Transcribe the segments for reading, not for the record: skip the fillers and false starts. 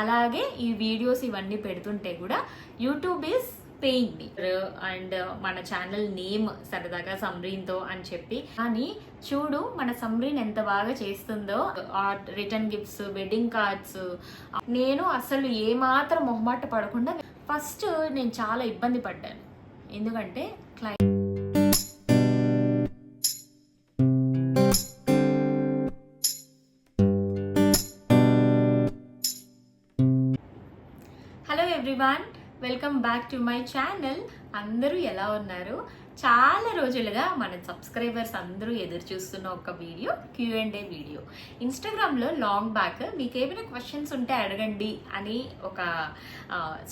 అలాగే ఈ వీడియోస్ ఇవన్నీ పెడుతుంటే కూడా YouTube is paying me and మన ఛానల్ నేమ్ సరదాగా సమ్రీన్తో అని చెప్పి. కానీ చూడు మన సమ్రీన్ ఎంత బాగా చేస్తుందో, రిటర్న్ గిఫ్ట్స్, వెడ్డింగ్ కార్డ్స్. నేను అసలు ఏమాత్రం మొహమాట పడకుండా ఫస్ట్ నేను చాలా ఇబ్బంది పడ్డాను. ఎందుకంటే hello everyone, welcome back to my channel. అందరూ ఎలా ఉన్నారు? చాలా రోజులుగా మన సబ్స్క్రైబర్స్ అందరూ ఎదురు చూస్తున్న ఒక వీడియో, Q&A వీడియో. ఇన్స్టాగ్రామ్లో లాంగ్ బ్యాక్ మీకు ఏమైనా క్వశ్చన్స్ ఉంటే అడగండి అని ఒక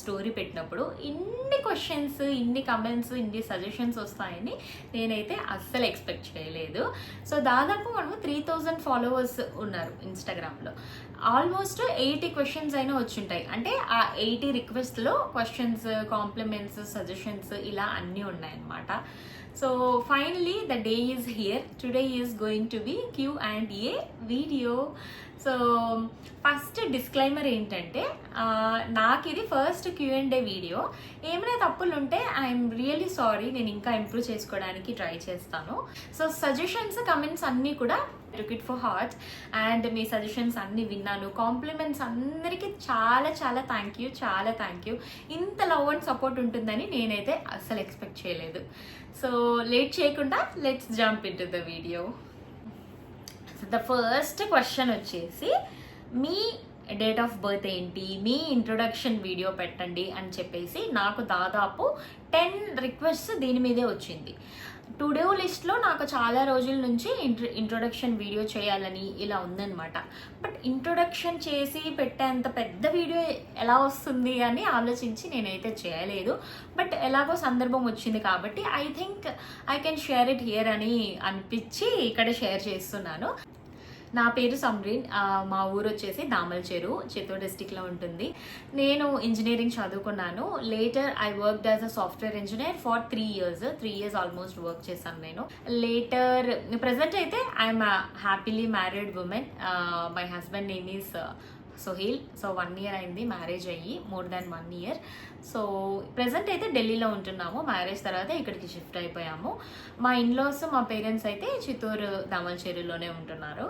స్టోరీ పెట్టినప్పుడు ఇన్ని క్వశ్చన్స్, ఇన్ని కమెంట్స్, ఇన్ని సజెషన్స్ వస్తాయని నేనైతే అస్సలు ఎక్స్పెక్ట్ చేయలేదు. సో దాదాపు మనము 3000 ఫాలోవర్స్ ఉన్నారు ఇన్స్టాగ్రామ్లో. ఆల్మోస్ట్ 80 క్వశ్చన్స్ అయినా వచ్చుంటాయి. అంటే ఆ 80 రిక్వెస్ట్లో క్వశ్చన్స్, కాంప్లిమెంట్స్, సజెషన్స్ ఇలా అన్నీ ఉన్నాయన్నమాట. So finally the day is here. Today is going to be Q&A video. So first disclaimer ఏంటంటే, నాకు ఇది ఫస్ట్ Q&A వీడియో. ఏమైనా తప్పులు ఉంటే ఐఎమ్ రియల్లీ సారీ. నేను ఇంకా ఇంప్రూవ్ చేసుకోవడానికి ట్రై చేస్తాను. సో సజెషన్స్, కమెంట్స్ అన్నీ కూడా took it for heart and me suggestions అన్నీ విన్నాను. కాంప్లిమెంట్స్ అందరికీ చాలా చాలా థ్యాంక్ యూ. ఇంత లవ్ అండ్ సపోర్ట్ ఉంటుందని నేనైతే అస్సలు ఎక్స్పెక్ట్ చేయలేదు. సో లేట్ చేయకుండా let's jump in to the video. The first question వచ్చేసి, మీ డేట్ ఆఫ్ బర్త్ ఏంటి, మీ ఇంట్రొడక్షన్ వీడియో పెట్టండి అని చెప్పేసి నాకు దాదాపు 10 రిక్వెస్ట్స్ దీని మీదే వచ్చింది. టు డూ లిస్ట్లో నాకు చాలా రోజుల నుంచి ఇంట్రొడక్షన్ వీడియో చేయాలని ఇలా ఉందన్నమాట. బట్ ఇంట్రొడక్షన్ చేసి పెట్టేంత పెద్ద వీడియో ఎలా వస్తుంది అని ఆలోచించి నేనైతే చేయలేదు. బట్ ఎలాగో సందర్భం వచ్చింది కాబట్టి I think I can share it here అని అనిపించి ఇక్కడ షేర్ చేస్తున్నాను. నా పేరు సమ్రీన్. మా ఊరు వచ్చేసి దామల్చెరు, చిత్తూరు డిస్టిక్లో ఉంటుంది. నేను ఇంజనీరింగ్ చదువుకున్నాను. Later I worked as a software engineer for 3 years almost work చేశాను నేను. లేటర్ ప్రజెంట్ అయితే I'm happily married women. My husband name is Suhail. So 1 year అయింది మ్యారేజ్ అయ్యి, more than 1 year. So present అయితే ఢిల్లీలో ఉంటున్నాము. మ్యారేజ్ తర్వాత ఇక్కడికి షిఫ్ట్ అయిపోయాము. మా ఇన్లాస్, మా పేరెంట్స్ అయితే చిత్తూరు దామల్చెరులోనే ఉంటున్నారు.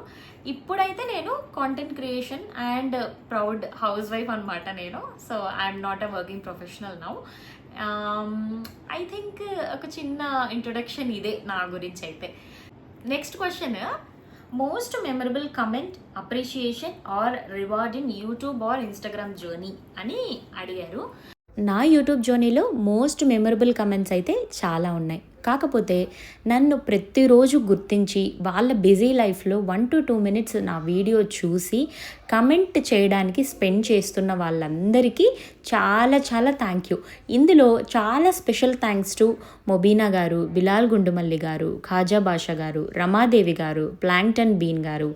ఇప్పుడైతే నేను content creation and proud housewife అనమాట నేను. So I'm not a working professional now. I think ఒక చిన్న ఇంట్రొడక్షన్ ఇదే నా గురించి అయితే. Next question, most memorable comment, appreciation or reward in YouTube or Instagram journey అని అడిగారు. నా యూట్యూబ్ జర్నీలో మోస్ట్ మెమరబుల్ కమెంట్స్ అయితే చాలా ఉన్నాయి. కాకపోతే నన్ను ప్రతిరోజు గుర్తించి వాళ్ళ బిజీ లైఫ్లో 1 to 2 minutes నా వీడియో చూసి కమెంట్ చేయడానికి స్పెండ్ చేస్తున్న వాళ్ళందరికీ చాలా చాలా థ్యాంక్ యూ. ఇందులో చాలా స్పెషల్ థ్యాంక్స్ టు మొబీనా గారు, బిలాల్ గుండుమల్లి గారు, ఖాజా బాషా గారు, రమాదేవి గారు, ప్లాంక్టన్ బీన్ గారు,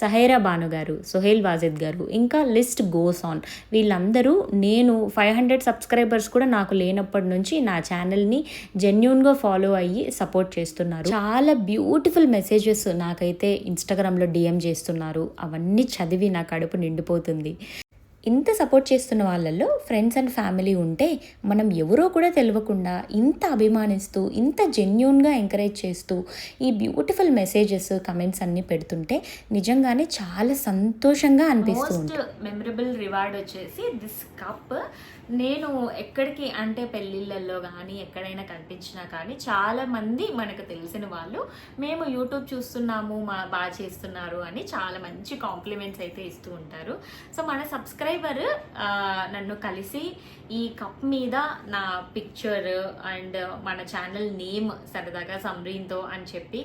సహైరా బాను గారు, సుహేల్ వాజిద్ గారు, ఇంకా లిస్ట్ గోస్ ఆన్. వీళ్ళందరూ నేను 500 సబ్స్క్రైబర్స్ కూడా నాకు లేనప్పటి నుంచి నా ఛానల్ని జెన్యూన్గా ఫాలో అయ్యి సపోర్ట్ చేస్తున్నారు. చాలా బ్యూటిఫుల్ మెసేజెస్ నాకైతే ఇన్స్టాగ్రామ్లో DM చేస్తున్నారు. అవన్నీ చదివి నా కడుపు నిండిపోతుంది. ఇంత సపోర్ట్ చేస్తున్న వాళ్ళల్లో ఫ్రెండ్స్ అండ్ ఫ్యామిలీ ఉంటే మనం ఎవరో కూడా తెలియకుండా ఇంత అభిమానిస్తూ, ఇంత జెన్యూన్గా ఎంకరేజ్ చేస్తూ ఈ బ్యూటిఫుల్ మెసేజెస్, కమెంట్స్ అన్నీ పెడుతుంటే నిజంగానే చాలా సంతోషంగా అనిపిస్తుంది. మోస్ట్ మెమరబుల్ రివార్డ్ వచ్చేసి దిస్ కప్. నేను ఎక్కడికి అంటే పెళ్ళిళ్ళల్లో కానీ ఎక్కడైనా కనిపించినా కానీ చాలామంది మనకు తెలిసిన వాళ్ళు మేము యూట్యూబ్ చూస్తున్నాము, బాగా చేస్తున్నారు అని చాలా మంచి కాంప్లిమెంట్స్ అయితే ఇస్తూ ఉంటారు. సో మన సబ్స్క్రైబర్ నన్ను కలిసి ఈ కప్ మీద నా పిక్చర్ అండ్ మన ఛానల్ నేమ్ సరదాగా సమ్రీన్తో అని చెప్పి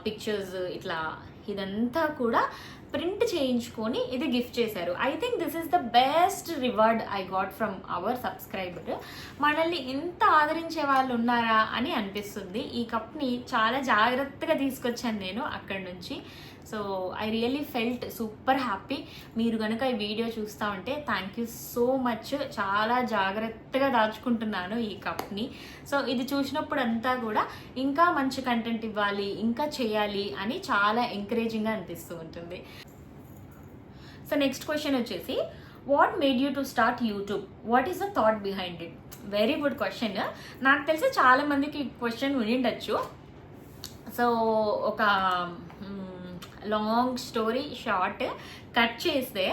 పిక్చర్స్ ఇట్లా ఇదంతా కూడా ప్రింట్ చేయించుకొని ఇది గిఫ్ట్ చేశారు. I think this is the best reward I got from our subscriber. మనల్ని ఇంత ఆదరించే వాళ్ళు ఉన్నారా అని అనిపిస్తుంది. ఈ కప్ని చాలా జాగ్రత్తగా తీసుకొచ్చాను నేను అక్కడి నుంచి. So I really felt super happy. మీరు కనుక ఈ వీడియో చూస్తూ ఉంటే థ్యాంక్ యూ సో మచ్. చాలా జాగ్రత్తగా దాచుకుంటున్నాను ఈ కప్ని. సో ఇది చూసినప్పుడు అంతా కూడా ఇంకా మంచి కంటెంట్ ఇవ్వాలి, ఇంకా చేయాలి అని చాలా ఎంకరేజింగ్గా అనిపిస్తూ ఉంటుంది. సో నెక్స్ట్ క్వశ్చన్ వచ్చేసి, what made you to start YouTube, what is the thought behind it? Very good question. నాకు తెలిసి చాలా మందికి క్వశ్చన్ వినిండొచ్చు. సో ఒక లాంగ్ స్టోరీ షార్ట్ కట్ చేస్తే,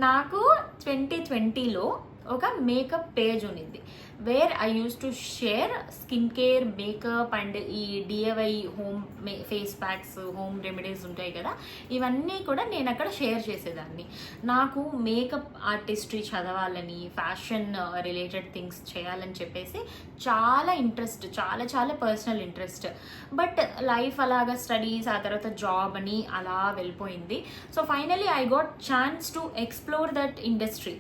నాకు 2020లో ఒక మేకప్ పేజ్ ఉన్నింది, where I use to share skin care, makeup and ఈ DIY home face packs, home remedies ఉంటాయి కదా, ఇవన్నీ కూడా నేను అక్కడ షేర్ చేసేదాన్ని. నాకు మేకప్ ఆర్టిస్ట్రీ చదవాలని, ఫ్యాషన్ రిలేటెడ్ థింగ్స్ చేయాలని చెప్పేసి చాలా ఇంట్రెస్ట్, చాలా చాలా పర్సనల్ ఇంట్రెస్ట్. బట్ లైఫ్ అలాగా స్టడీస్, ఆ తర్వాత జాబ్ అని అలా వెళ్ళిపోయింది. So finally I got chance to explore that industry.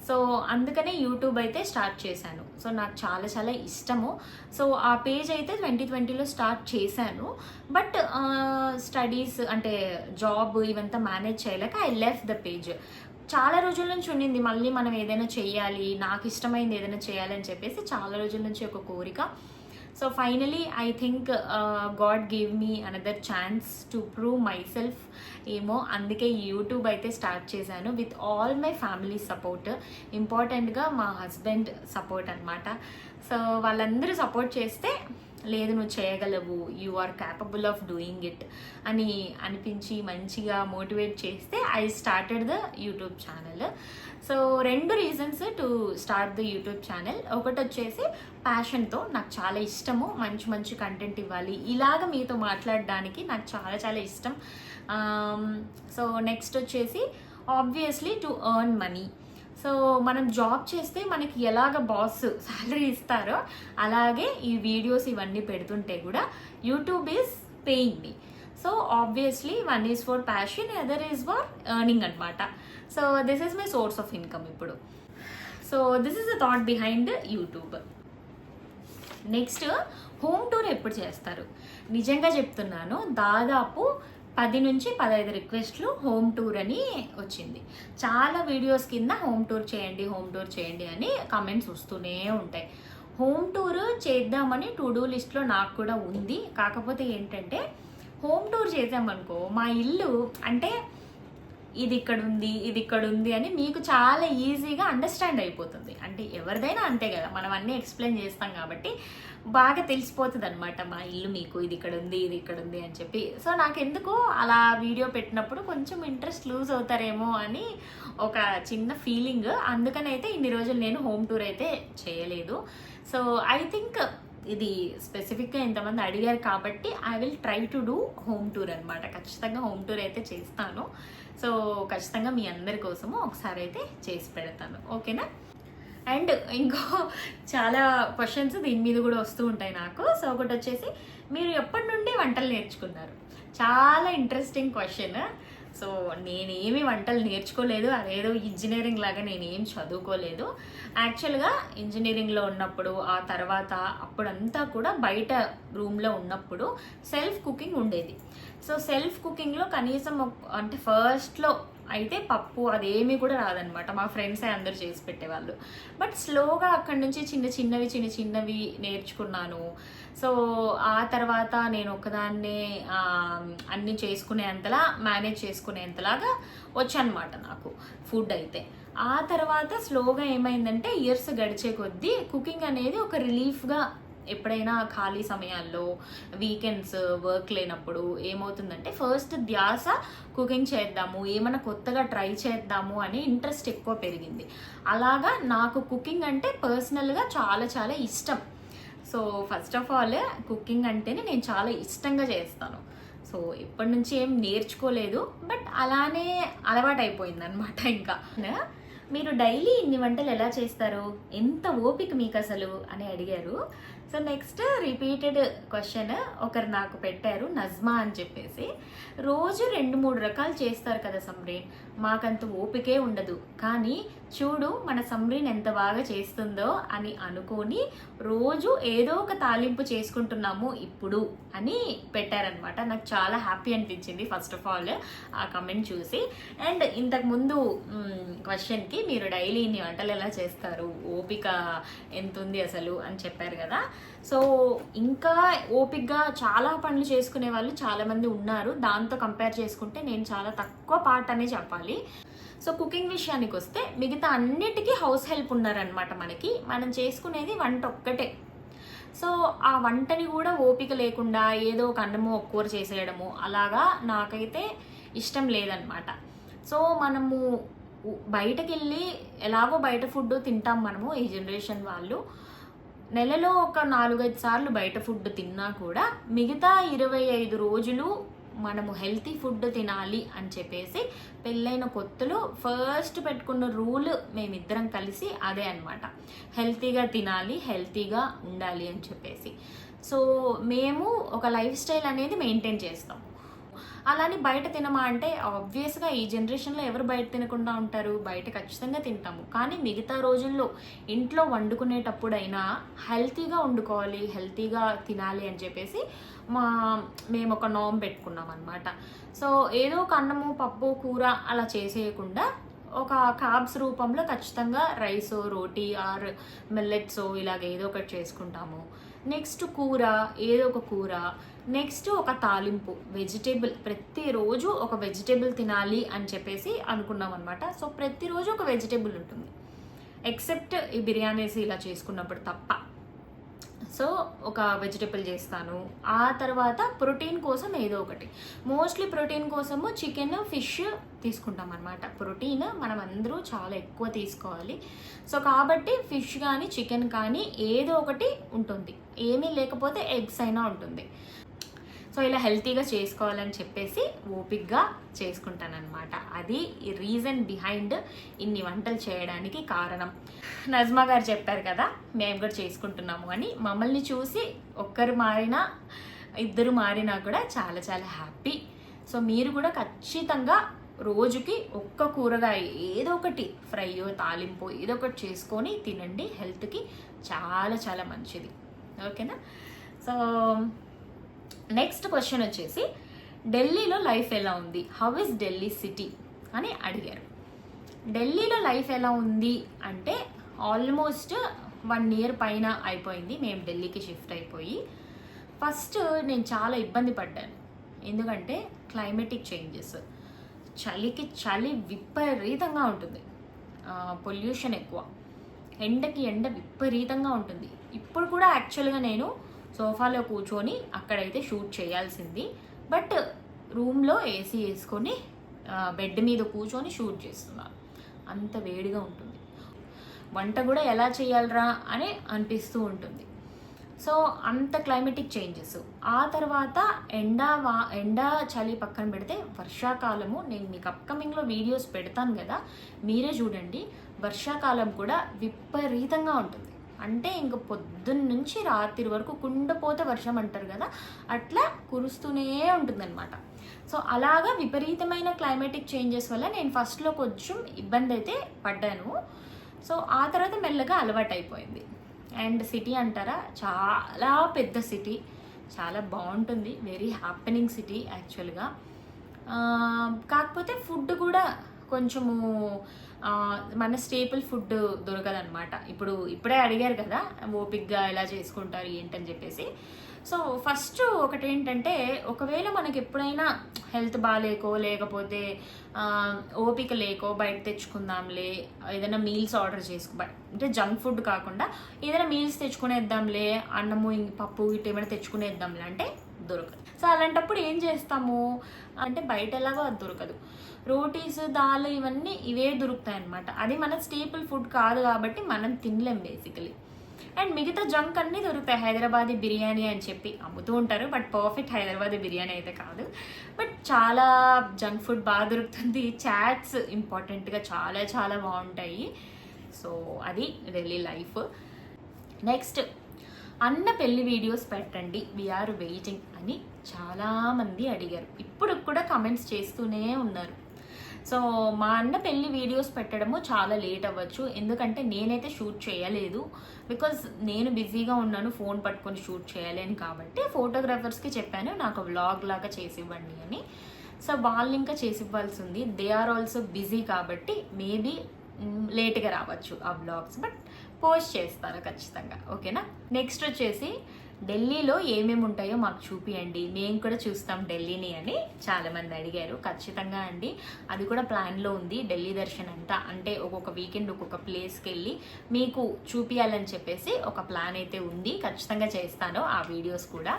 So అందుకనే యూట్యూబ్ అయితే స్టార్ట్ చేశాను. సో నాకు చాలా చాలా ఇష్టము. సో ఆ పేజ్ అయితే 2020లో స్టార్ట్ చేశాను. బట్ స్టడీస్ అంటే జాబ్ ఇవంతా మేనేజ్ చేయలేక ఐ లెఫ్ట్ ద పేజ్. చాలా రోజుల నుంచి ఉండింది మళ్ళీ మనం ఏదైనా చెయ్యాలి, నాకు ఇష్టమైంది ఏదైనా చేయాలి అని చెప్పేసి చాలా రోజుల నుంచి ఒక కోరిక. So finally I think God give me another chance to prove myself. ఏమో అందుకే యూట్యూబ్ అయితే స్టార్ట్ చేశాను with all my family support, ఇంపార్టెంట్గా మా హస్బెండ్ సపోర్ట్ అనమాట. సో వాళ్ళందరూ సపోర్ట్ చేస్తే, లేదు నువ్వు చేయగలవు, you are capable of doing it అని అనిపించి మంచిగా మోటివేట్ చేస్తే I started the YouTube channel. So 2 reasons to start the YouTube channel. ఒకటి వచ్చేసి ప్యాషన్తో, నాకు చాలా ఇష్టము మంచి మంచి కంటెంట్ ఇవ్వాలి, ఇలాగ మీతో మాట్లాడడానికి నాకు చాలా చాలా ఇష్టం. సో నెక్స్ట్ వచ్చేసి obviously to earn money. So మనం జాబ్ చేస్తే మనకి ఎలాగ బాస్ శాలరీ ఇస్తారో అలాగే ఈ వీడియోస్ ఇవన్నీ పెడుతుంటే కూడా YouTube is paying me. So obviously one is for passion, other is for earning అనమాట. So this is my source of income ఇప్పుడు. So this is the thought behind YouTube. Next, home tour ఎప్పుడు చేస్తారు? నిజంగా చెప్తున్నాను, దాదాపు 10 నుంచి 15 రిక్వెస్ట్లు home tour అని వచ్చింది. చాలా వీడియోస్ కింద హోమ్ టూర్ చేయండి, హోమ్ టూర్ చేయండి అని కమెంట్స్ వస్తూనే ఉంటాయి. హోమ్ టూర్ చేద్దామని టు డూ లిస్ట్లో నాకు కూడా ఉంది. కాకపోతే ఏంటంటే, హోమ్ టూర్ చేసామనుకో మా ఇల్లు అంటే ఇది ఇక్కడ ఉంది, ఇది ఇక్కడ ఉంది అని మీకు చాలా ఈజీగా అండర్స్టాండ్ అయిపోతుంది. అంటే ఎవరిదైనా అంతే కదా, మనం అన్నీ ఎక్స్ప్లెయిన్ చేస్తాం కాబట్టి బాగా తెలిసిపోతుంది అనమాట మా ఇల్లు మీకు, ఇది ఇక్కడ ఉంది, ఇది ఇక్కడ ఉంది అని చెప్పి. సో నాకెందుకో అలా వీడియో పెట్టినప్పుడు కొంచెం ఇంట్రెస్ట్ లూజ్ అవుతారేమో అని ఒక చిన్న ఫీలింగ్. అందుకనైతే ఇన్ని రోజులు నేను హోమ్ టూర్ అయితే చేయలేదు. సో ఐ థింక్ ఇది స్పెసిఫిక్గా ఇంతమంది అడిగారు కాబట్టి I will try to do home tour అనమాట. ఖచ్చితంగా హోమ్ టూర్ అయితే చేస్తాను. సో ఖచ్చితంగా మీ అందరి కోసము ఒకసారి అయితే చేసి పెడతాను, ఓకేనా? అండ్ ఇంకో చాలా క్వశ్చన్స్ దీని మీద కూడా వస్తూ ఉంటాయి నాకు. సో ఒకటి వచ్చేసి, మీరు ఎప్పటి నుండి వంటలు నేర్చుకున్నారు? చాలా ఇంట్రెస్టింగ్ క్వశ్చన్. సో నేనేమి వంటలు నేర్చుకోలేదు, అదేదో ఇంజనీరింగ్ లాగా నేనేం చదువుకోలేదు. యాక్చువల్గా ఇంజనీరింగ్లో ఉన్నప్పుడు, ఆ తర్వాత అప్పుడంతా కూడా బయట రూమ్లో ఉన్నప్పుడు సెల్ఫ్ కుకింగ్ ఉండేది. సో సెల్ఫ్ కుకింగ్లో కనీసం అంటే ఫస్ట్లో అయితే పప్పు అదేమీ కూడా రాదనమాట, మా ఫ్రెండ్సే అందరూ చేసి పెట్టేవాళ్ళు. బట్ స్లోగా అక్కడి నుంచి చిన్న చిన్నవి నేర్చుకున్నాను. సో ఆ తర్వాత నేను ఒకదాన్నే అన్నీ చేసుకునేంతలా, మేనేజ్ చేసుకునేంతలాగా వచ్చనమాట నాకు ఫుడ్ అయితే. ఆ తర్వాత స్లోగా ఏమైందంటే, ఇయర్స్ గడిచే కొద్దీ కుకింగ్ అనేది ఒక రిలీఫ్గా, ఎప్పుడైనా ఖాళీ సమయాల్లో, వీకెండ్స్, వర్క్ లేనప్పుడు ఏమవుతుందంటే, ఫస్ట్ ధ్యాస కుకింగ్ చేద్దాము, ఏమైనా కొత్తగా ట్రై చేద్దాము అని ఇంట్రెస్ట్ ఎక్కువ పెరిగింది. అలాగా నాకు కుకింగ్ అంటే పర్సనల్గా చాలా చాలా ఇష్టం. So first of all cooking అంటేనే నేను చాలా ఇష్టంగా చేస్తాను. సో ఇప్పటి నుంచి ఏం నేర్చుకోలేదు, బట్ అలానే అలవాటు అయిపోయింది అనమాట. ఇంకా మీరు డైలీ ఇన్ని వంటలు ఎలా చేస్తారు, ఎంత ఓపిక మీకు అసలు అని అడిగారు. సో నెక్స్ట్ రిపీటెడ్ క్వశ్చన్ ఒకరు నాకు పెట్టారు, నజ్మా అని చెప్పేసి. రోజు 2-3 రకాలు చేస్తారు కదా సమ్రీన్, మాకంత ఓపికే ఉండదు, కానీ చూడు మన సమ్రీన్ ఎంత బాగా చేస్తుందో అని అనుకొని రోజు ఏదో ఒక తాలింపు చేసుకుంటున్నాము ఇప్పుడు అని పెట్టారనమాట. నాకు చాలా హ్యాపీ అనిపించింది ఫస్ట్ ఆఫ్ ఆల్ ఆ కమెంట్ చూసి. అండ్ ఇంతకుముందు క్వశ్చన్కి మీరు డైలీ ఇన్ని వంటలు ఎలా చేస్తారు, ఓపిక ఎంత ఉంది అసలు అని చెప్పారు కదా. సో ఇంకా ఓపికగా చాలా పనులు చేసుకునే వాళ్ళు చాలామంది ఉన్నారు. దాంతో కంపేర్ చేసుకుంటే నేను చాలా తక్కువ పార్ట్ అనే చెప్పాలి. సో కుకింగ్ విషయానికి వస్తే మిగతా అన్నిటికీ హౌస్ హెల్ప్ ఉన్నారనమాట. మనం చేసుకునేది వంట ఒక్కటే. సో ఆ వంటని కూడా ఓపిక లేకుండా ఏదో ఒక అన్నము ఒక కూర చేసేయడము అలాగా నాకైతే ఇష్టం లేదనమాట. సో మనము బయటకు వెళ్ళి ఎలాగో బయట ఫుడ్ తింటాం మనము, ఈ జనరేషన్ వాళ్ళు నెలలో ఒక 4-5 సార్లు బయట ఫుడ్ తిన్నా కూడా మిగతా 25 రోజులు మనము హెల్తీ ఫుడ్ తినాలి అని చెప్పేసి పెళ్ళైన కొత్తలో ఫస్ట్ పెట్టుకున్న రూల్ మేమిద్దరం కలిసి అదే అనమాట. హెల్తీగా తినాలి, హెల్తీగా ఉండాలి అని చెప్పేసి. సో మేము ఒక లైఫ్ స్టైల్ అనేది మెయింటైన్ చేస్తాం. అలానే బయట తినమా అంటే ఆబ్వియస్గా ఈ జనరేషన్లో ఎవరు బయట తినకుండా ఉంటారు? బయట ఖచ్చితంగా తింటాము. కానీ మిగతా రోజుల్లో ఇంట్లో వండుకునేటప్పుడైనా హెల్తీగా వండుకోవాలి, హెల్తీగా తినాలి అని చెప్పేసి మేము ఒక నామ్ పెట్టుకున్నాం అనమాట. సో ఏదో ఒక అన్నము పప్పు కూర అలా చేసేయకుండా ఒక కార్బ్స్ రూపంలో ఖచ్చితంగా రైసో రోటీ ఆర్ మిల్లెట్సో ఇలాగ ఏదో ఒకటి చేసుకుంటాము. నెక్స్ట్ కూర, ఏదో ఒక కూర. నెక్స్ట్ ఒక తాలింపు, వెజిటేబుల్. ప్రతిరోజు ఒక వెజిటేబుల్ తినాలి అని చెప్పేసి అనుకున్నాం అనమాట. సో ప్రతిరోజు ఒక వెజిటేబుల్ ఉంటుంది, ఎక్సెప్ట్ ఈ బిర్యానీస్ ఇలా చేసుకున్నప్పుడు తప్ప. సో ఒక వెజిటేబుల్ చేస్తాను. ఆ తర్వాత ప్రోటీన్ కోసం ఏదో ఒకటి, మోస్ట్లీ ప్రోటీన్ కోసము చికెన్ ఫిష్ తీసుకుంటాం అనమాట. ప్రోటీన్ మనం అందరూ చాలా ఎక్కువ తీసుకోవాలి. సో కాబట్టి ఫిష్ కానీ చికెన్ కానీ ఏదో ఒకటి ఉంటుంది, ఏమీ లేకపోతే ఎగ్స్ అయినా ఉంటుంది. సో ఇలా హెల్తీగా చేసుకోవాలని చెప్పేసి ఓపిక్గా చేసుకుంటానన్నమాట. అది రీజన్ బిహైండ్ ఇన్ని వంటలు చేయడానికి కారణం. నజ్మా గారు చెప్పారు కదా మేము కూడా చేసుకుంటున్నాము అని. మమ్మల్ని చూసి ఒక్కరు మారినా ఇద్దరు మారినా కూడా చాలా చాలా హ్యాపీ. సో మీరు కూడా ఖచ్చితంగా రోజుకి ఒక్క కూరగాయ ఏదో ఒకటి ఫ్రైయో తాలింపు ఏదో ఒకటి చేసుకొని తినండి, హెల్త్కి చాలా చాలా మంచిది. ఓకేనా? సో నెక్స్ట్ క్వశ్చన్ వచ్చేసి ఢిల్లీలో లైఫ్ ఎలా ఉంది, హౌ ఇస్ ఢిల్లీ సిటీ అని అడిగారు. ఢిల్లీలో లైఫ్ ఎలా ఉంది అంటే ఆల్మోస్ట్ 1 year పైన అయిపోయింది మేము ఢిల్లీకి షిఫ్ట్ అయిపోయి. ఫస్ట్ నేను చాలా ఇబ్బంది పడ్డాను, ఎందుకంటే క్లైమేటిక్ చేంజెస్. చలికి చలి విపరీతంగా ఉంటుంది, పొల్యూషన్ ఎక్కువ, ఎండకి ఎండ విపరీతంగా ఉంటుంది. ఇప్పుడు కూడా యాక్చువల్గా నేను సోఫాలో కూర్చొని అక్కడైతే షూట్ చేయాల్సింది, బట్ రూమ్లో ఏసీ వేసుకొని బెడ్ మీద కూర్చొని షూట్ చేస్తున్నాను. అంత వేడిగా ఉంటుంది, వంట కూడా ఎలా చేయాలరా అని అనిపిస్తూ ఉంటుంది. సో అంత క్లైమేటిక్ చేంజెస్. ఆ తర్వాత ఎండ చలి పక్కన పెడితే వర్షాకాలము, నేను మీకు అప్కమింగ్లో వీడియోస్ పెడతాను కదా, మీరే చూడండి. వర్షాకాలం కూడా విపరీతంగా ఉంటుంది. అంటే ఇంక పొద్దున్న నుంచి రాత్రి వరకు కుండపోతే వర్షం అంటారు కదా, అట్లా కురుస్తూనే ఉంటుందన్నమాట. సో అలాగా విపరీతమైన క్లైమేటిక్ చేంజెస్ వల్ల నేను ఫస్ట్లో కొంచెం ఇబ్బంది అయితే పడ్డాను. సో ఆ తర్వాత మెల్లగా అలవాటు అయిపోయింది. అండ్ సిటీ అంటారా, చాలా పెద్ద సిటీ, చాలా బాగుంటుంది, వెరీ హ్యాపెనింగ్ సిటీ యాక్చువల్గా. కాకపోతే ఫుడ్ కూడా కొంచెము మన స్టేపుల్ ఫుడ్ దొరకదనమాట. ఇప్పుడే అడిగారు కదా ఓపిక్గా ఎలా చేసుకుంటారు ఏంటని చెప్పేసి. సో ఫస్ట్ ఒకటి ఏంటంటే, ఒకవేళ మనకి ఎప్పుడైనా హెల్త్ బాగాలేకో లేకపోతే ఓపిక లేకో బయట తెచ్చుకుందాంలే, ఏదైనా మీల్స్ ఆర్డర్ అంటే జంక్ ఫుడ్ కాకుండా ఏదైనా మీల్స్ తెచ్చుకునేద్దాంలే, అన్నము పప్పు ఇటు ఏమైనా తెచ్చుకునేద్దాంలే అంటే దొరకదు. సో అలాంటప్పుడు ఏం చేస్తాము అంటే, బయట ఎలాగో అది దొరకదు, రోటీస్ దాల్ ఇవన్నీ ఇవే దొరుకుతాయి అనమాట. అది మన స్టేపుల్ ఫుడ్ కాదు కాబట్టి మనం తినలేం బేసికలీ. అండ్ మిగతా జంక్ అన్నీ దొరుకుతాయి. హైదరాబాదీ బిర్యానీ అని చెప్పి అమ్ముతూ ఉంటారు, బట్ పర్ఫెక్ట్ హైదరాబాదీ బిర్యానీ అయితే కాదు. బట్ చాలా జంక్ ఫుడ్ బాగా దొరుకుతుంది. చాట్స్ ఇంపార్టెంట్గా చాలా చాలా బాగుంటాయి. సో అది ఢిల్లీ లైఫ్. నెక్స్ట్, అన్న పెళ్లి వీడియోస్ పెట్టండి, వీఆర్ వెయిటింగ్ అని చాలామంది అడిగారు. ఇప్పుడు కూడా కమెంట్స్ చేస్తూనే ఉన్నారు. సో మా అన్న పెళ్లి వీడియోస్ పెట్టడము చాలా లేట్ అవ్వచ్చు, ఎందుకంటే నేనైతే షూట్ చేయలేదు, బికాజ్ నేను బిజీగా ఉన్నాను ఫోన్ పట్టుకొని షూట్ చేయాలి అని. కాబట్టి ఫోటోగ్రాఫర్స్కి చెప్పాను నాకు వ్లాగ్ లాగా చేసి ఇవ్వండి అని. సో వాళ్ళు ఇంకా చేసి ఇవ్వాల్సి ఉంది, దే ఆర్ ఆల్సో బిజీ, కాబట్టి మేబీ లేట్గా రావచ్చు ఆ వ్లాగ్స్, బట్ పోస్ట్ చేస్తాను ఖచ్చితంగా. ఓకేనా? నెక్స్ట్ వచ్చేసి ఢిల్లీలో ఏమేమి ఉంటాయో మాకు చూపియండి, మేము కూడా చూస్తాం ఢిల్లీని అని చాలామంది అడిగారు. ఖచ్చితంగా అండి, అది కూడా ప్లాన్లో ఉంది. ఢిల్లీ దర్శన్ అంతా అంటే ఒక్కొక్క వీకెండ్ ఒక్కొక్క ప్లేస్కి వెళ్ళి మీకు చూపించాలని చెప్పేసి ఒక ప్లాన్ అయితే ఉంది. ఖచ్చితంగా చేస్తాను ఆ వీడియోస్ కూడా.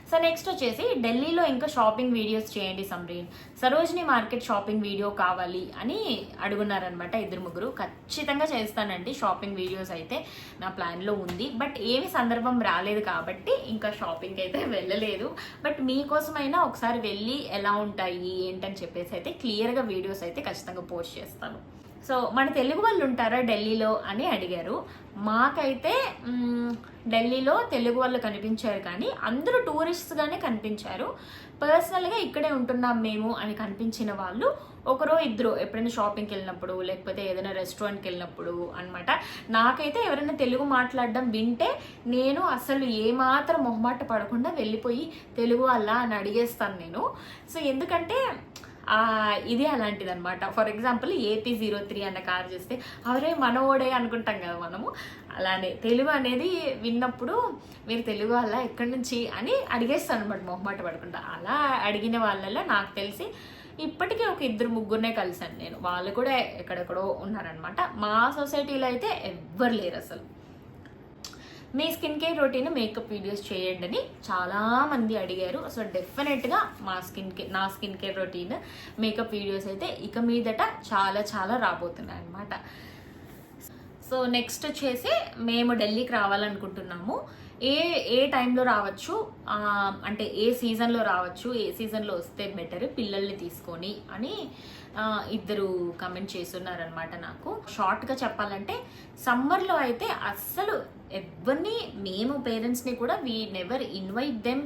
సో నెక్స్ట్ వచ్చేసి ఢిల్లీలో ఇంకా షాపింగ్ వీడియోస్ చేయండి Samreen, Sarojini market shopping video కావాలి అని అడుగున్నారనమాట 2-3. ఖచ్చితంగా చేస్తానండి, షాపింగ్ వీడియోస్ అయితే నా ప్లాన్లో ఉంది. బట్ ఏమి సందర్భం రాలేదు కాబట్టి ఇంకా షాపింగ్ అయితే వెళ్ళలేదు. బట్ మీకోసమైనా ఒకసారి వెళ్ళి ఎలా ఉంటాయి ఏంటని చెప్పేసి అయితే క్లియర్గా వీడియోస్ అయితే ఖచ్చితంగా పోస్ట్ చేస్తాను. సో మన తెలుగు వాళ్ళు ఉంటారా ఢిల్లీలో అని అడిగారు. మాకైతే ఢిల్లీలో తెలుగు వాళ్ళు కనిపించారు, కానీ అందరూ టూరిస్ట్స్గానే కనిపించారు. పర్సనల్గా ఇక్కడే ఉంటున్నాం మేము అని కనిపించిన వాళ్ళు ఒకరో ఇద్దరు ఎప్పుడైనా షాపింగ్కి వెళ్ళినప్పుడు లేకపోతే ఏదైనా రెస్టారెంట్కి వెళ్ళినప్పుడు అనమాట. నాకైతే ఎవరైనా తెలుగు మాట్లాడడం వింటే నేను అసలు ఏమాత్రం మొహమాట పడకుండా వెళ్ళిపోయి తెలుగు అలా అని అడిగేస్తాను నేను. సో ఎందుకంటే ఇది అలాంటిది అనమాట. ఫర్ ఎగ్జాంపుల్ AP03 అన్న కార్ చేస్తే అవరే మనోడే అనుకుంటాం కదా మనము. అలానే తెలుగు అనేది విన్నప్పుడు మీరు తెలుగు అలా ఎక్కడి నుంచి అని అడిగేస్తాను అనమాట మొహమాట పడకుండా. అలా అడిగిన వాళ్ళలో నాకు తెలిసి ఇప్పటికీ ఒక 2-3 కలిసాను నేను. వాళ్ళు కూడా ఎక్కడెక్కడో ఉన్నారనమాట. మా సొసైటీలో అయితే ఎవ్వరు లేరు అసలు. మీ skin care routine makeup videos చేయండి అని చాలామంది అడిగారు. సో డెఫినెట్గా నా skin care routine makeup videos అయితే ఇక మీదట చాలా చాలా రాబోతున్నాయి అన్నమాట. సో నెక్స్ట్ వచ్చేసి మేము ఢిల్లీకి రావాలనుకుంటున్నాము. ఏ టైంలో రావచ్చు అంటే ఏ సీజన్లో రావచ్చు, ఏ సీజన్లో వస్తే బెటర్ పిల్లల్ని తీసుకొని అని 2 కమెంట్ చేస్తున్నారనమాట. నాకు షార్ట్గా చెప్పాలంటే సమ్మర్లో అయితే అస్సలు ఎవరిని, మేము పేరెంట్స్ని కూడా we never invite them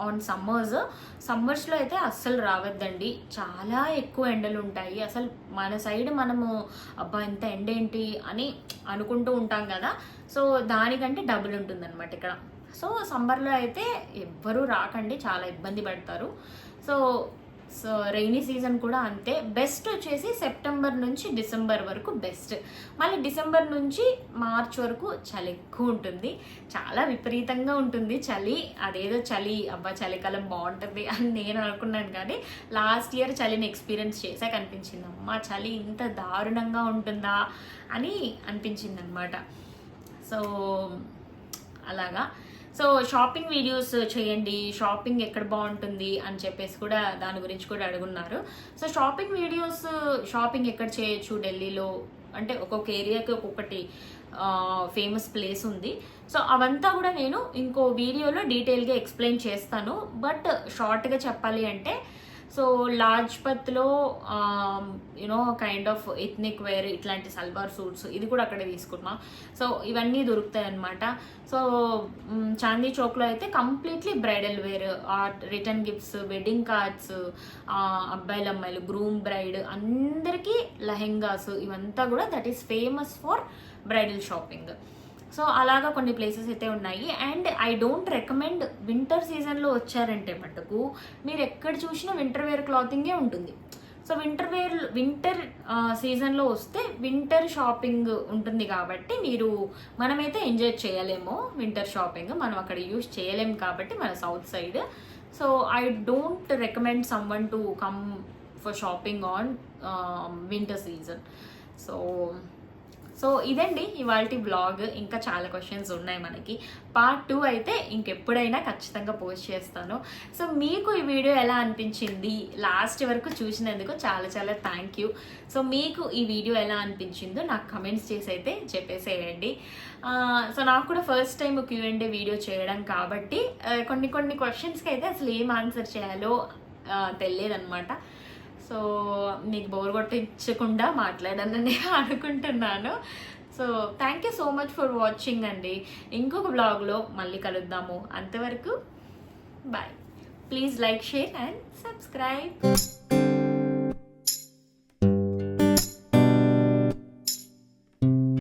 on సమ్మర్స్లో అయితే అస్సలు రావద్దండి. చాలా ఎక్కువ ఎండలు ఉంటాయి. అసలు మన సైడ్ మనము అబ్బా ఇంత ఎండ ఏంటి అని అనుకుంటూ ఉంటాం కదా. సో దానికంటే డబుల్ ఉంటుందన్నమాట ఇక్కడ. సో సమ్మర్లో అయితే ఎవ్వరూ రాకండి, చాలా ఇబ్బంది పడతారు. సో రైనీ సీజన్ కూడా అంతే. బెస్ట్ వచ్చేసి సెప్టెంబర్ నుంచి డిసెంబర్ వరకు బెస్ట్. మళ్ళీ డిసెంబర్ నుంచి మార్చ్ వరకు చలి ఎక్కువ ఉంటుంది, చాలా విపరీతంగా ఉంటుంది చలి. అదేదో చలి అబ్బా చలికాలం బాగుంటుంది అని నేను అనుకున్నాను, కానీ లాస్ట్ ఇయర్ చలిని ఎక్స్పీరియన్స్ చేశాక అనిపించింది అమ్మా చలి ఇంత దారుణంగా ఉంటుందా అని అనిపించింది అనమాట. సో అలాగా. సో షాపింగ్ వీడియోస్ చేయండి, షాపింగ్ ఎక్కడ బాగుంటుంది అని చెప్పేసి కూడా దాని గురించి కూడా అడుగున్నారు. సో షాపింగ్ వీడియోస్, షాపింగ్ ఎక్కడ చేయొచ్చు ఢిల్లీలో అంటే ఒక్కొక్క ఏరియాకి ఒక్కొక్కటి ఫేమస్ ప్లేస్ ఉంది. సో అవంతా కూడా నేను ఇంకో వీడియోలో డీటెయిల్గా ఎక్స్ప్లెయిన్ చేస్తాను. బట్ షార్ట్గా చెప్పాలి అంటే సో లాజ్పత్లో కైండ్ ఆఫ్ ఎథ్నిక్ వేర్ ఇట్లాంటి సల్వార్ సూట్స్ ఇది కూడా అక్కడే తీసుకున్నాం. సో ఇవన్నీ దొరుకుతాయి అన్నమాట. సో చాందీ చౌక్లో అయితే completely bridal wear, return gifts, wedding cards, అబ్బాయిలు అమ్మాయిలు గ్రూమ్ బ్రైడ్ అందరికీ లెహెంగాస్, ఇవంతా కూడా that is famous for bridal shopping. So అలాగా కొన్ని ప్లేసెస్ అయితే ఉన్నాయి. And I don't recommend winter సీజన్లో వచ్చారంటే మటుకు మీరు ఎక్కడ చూసినా వింటర్ వేర్ క్లాతింగే ఉంటుంది. సో వింటర్ సీజన్లో వస్తే వింటర్ షాపింగ్ ఉంటుంది కాబట్టి మనమైతే ఎంజాయ్ చేయలేము వింటర్ షాపింగ్, మనం అక్కడ యూజ్ చేయలేము కాబట్టి మన south side. So I don't recommend someone to come for shopping on winter season. So ఇదండి ఇవాల్టి బ్లాగ్. ఇంకా చాలా క్వశ్చన్స్ ఉన్నాయి మనకి. పార్ట్ 2 అయితే ఇంకెప్పుడైనా ఖచ్చితంగా పోస్ట్ చేస్తాను. సో మీకు ఈ వీడియో ఎలా అనిపించింది, లాస్ట్ వరకు చూసినందుకు చాలా చాలా థ్యాంక్ యూ. సో మీకు ఈ వీడియో ఎలా అనిపించిందో నాకు కమెంట్స్ చేసి అయితే చెప్పేసేయండి. సో నాకు కూడా ఫస్ట్ టైం Q&A వీడియో చేయడం కాబట్టి కొన్ని క్వశ్చన్స్కి అయితే అసలు ఏం ఆన్సర్ చేయాలో తెలియదన్నమాట. సో మీకు బోర్ కొట్టించకుండా మాట్లాడానని అనుకుంటున్నాను. So thank you so much for watching అండి. ఇంకొక బ్లాగ్లో మళ్ళీ కలుద్దాము. అంతవరకు bye. Please like, share and subscribe.